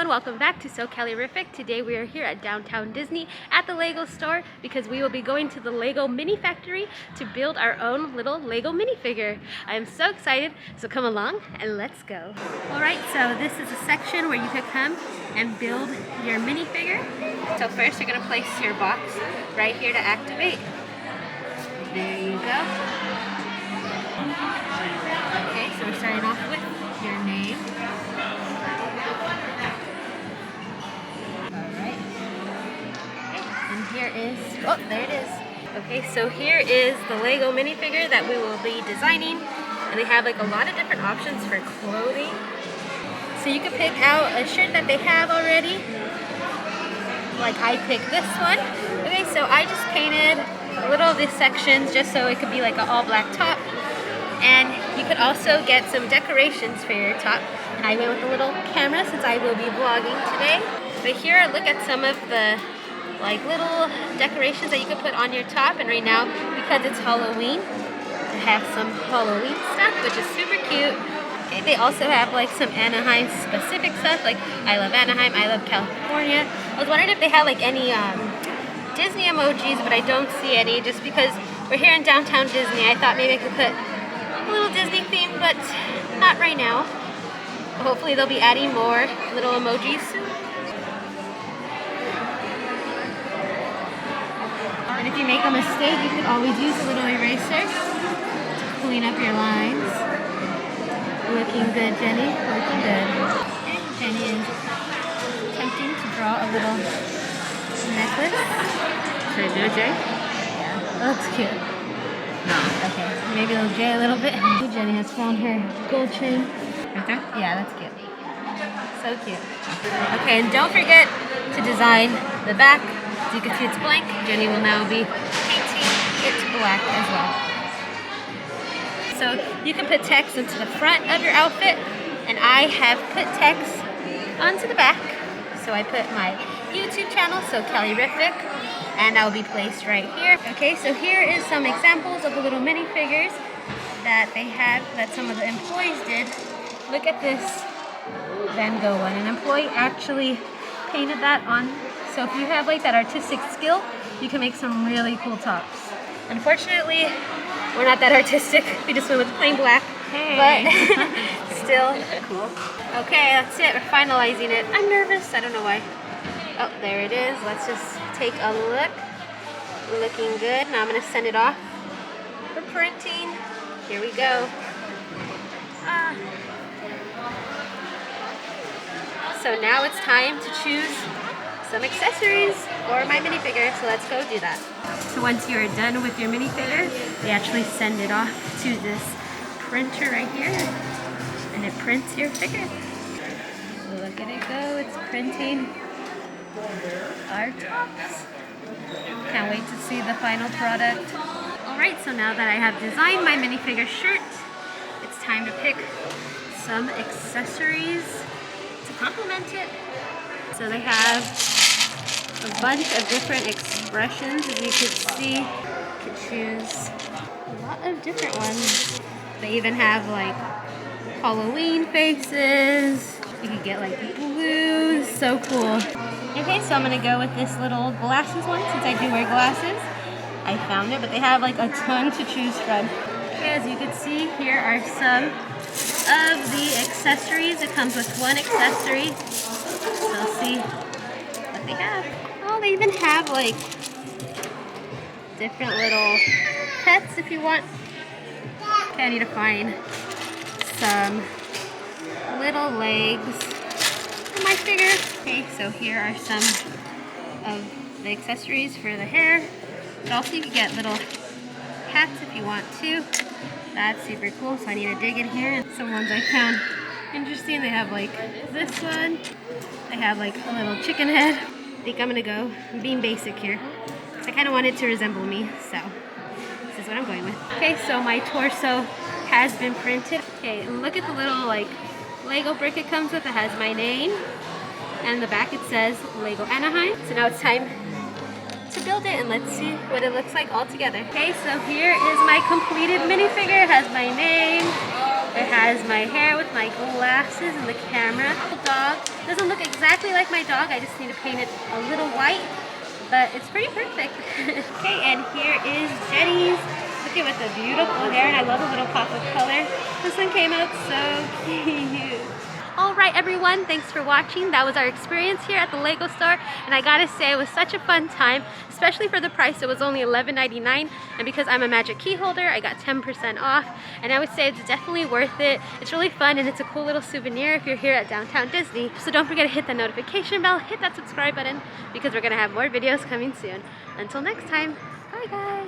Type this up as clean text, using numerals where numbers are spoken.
everyone, welcome back to So Calorific. Today we are here at downtown Disney at the Lego store because we will be going to the Lego mini factory to build our own little Lego minifigure. I am so excited, so come along and let's go. Alright, so this is a section where you can come and build your minifigure. So first you're going to place your box right here to activate. There you go. Okay, so we're starting off with your name. Here is, oh, there it is. Okay, so here is the Lego minifigure that we will be designing. And they have like a lot of different options for clothing. So you can pick out a shirt that they have already. Like I picked this one. Okay, so I just painted a little of these sections just so it could be like an all black top. And you could also get some decorations for your top. And I went with a little camera since I will be vlogging today. But here, look at some of the like little decorations that you can put on your top. And right now, because it's Halloween, they have some Halloween stuff, which is super cute. Okay, they also have like some Anaheim specific stuff, like I love Anaheim, I love California. I was wondering if they had like any Disney emojis, but I don't see any just because we're here in downtown Disney. I thought maybe I could put a little Disney theme, but not right now. Hopefully they'll be adding more little emojis soon. And if you make a mistake, you could always use a little eraser to clean up your lines. Looking good, Jenny. Looking good. And Jenny is attempting to draw a little necklace. Should I do a J? Yeah, that looks cute. No. Okay, maybe a little J a little bit. Jenny has found her gold chain. Right there? Yeah, that's cute. So cute. Okay, and don't forget to design the back. As you can see, it's blank. Jenny will now be painting it black as well. So you can put text into the front of your outfit, and I have put text onto the back. So I put my YouTube channel, So Calorific, and that will be placed right here. Okay, so here is some examples of the little minifigures that they have that some of the employees did. Look at this Van Gogh one. An employee actually painted that on. So if you have like that artistic skill, you can make some really cool tops. Unfortunately, we're not that artistic. We just went with plain black, but still cool. Okay, that's it. We're finalizing it. I'm nervous. I don't know why. Oh, there it is. Let's just take a look. Looking good. Now I'm going to send it off for printing. Here we go. So now it's time to choose some accessories for my minifigure, so let's go do that. So once you're done with your minifigure, they actually send it off to this printer right here, and it prints your figure. Look at it go, it's printing our tops. Can't wait to see the final product. Alright, so now that I have designed my minifigure shirt, it's time to pick some accessories to complement it. So they have a bunch of different expressions, as you can see. You can choose a lot of different ones. They even have like Halloween faces. You can get like blues, so cool. Okay, so I'm gonna go with this little glasses one since I do wear glasses. I found it, but they have like a ton to choose from. Okay, as you can see, here are some of the accessories. It comes with one accessory. So see what they have. Oh, they even have like different little pets if you want. Okay, I need to find some little legs for my figure. Okay, so here are some of the accessories for the hair. But also you can get little hats if you want to. That's super cool, so I need to dig in here. And some ones I found interesting. They have like this one. They have like a little chicken head. I think I'm gonna go being basic here. So I kind of want it to resemble me, so this is what I'm going with. Okay, so my torso has been printed. Okay, and look at the little like Lego brick it comes with. It has my name, and in the back it says Lego Anaheim. So now it's time to build it, and let's see what it looks like all together. Okay, so here is my completed minifigure. It has my name, It has my hair with my glasses and the camera. The dog doesn't look exactly like my dog. I just need to paint it a little white, but it's pretty perfect. Okay, and here is Jenny's. Look at with the beautiful hair, and I love a little pop of color. This one came out so cute. Alright everyone, thanks for watching. That was our experience here at the Lego store, and I gotta say it was such a fun time, especially for the price. It was only $11.99, and because I'm a magic key holder, I got 10% off, and I would say it's definitely worth it. It's really fun, and it's a cool little souvenir if you're here at Downtown Disney. So don't forget to hit the notification bell, hit that subscribe button, because we're gonna have more videos coming soon. Until next time, bye guys!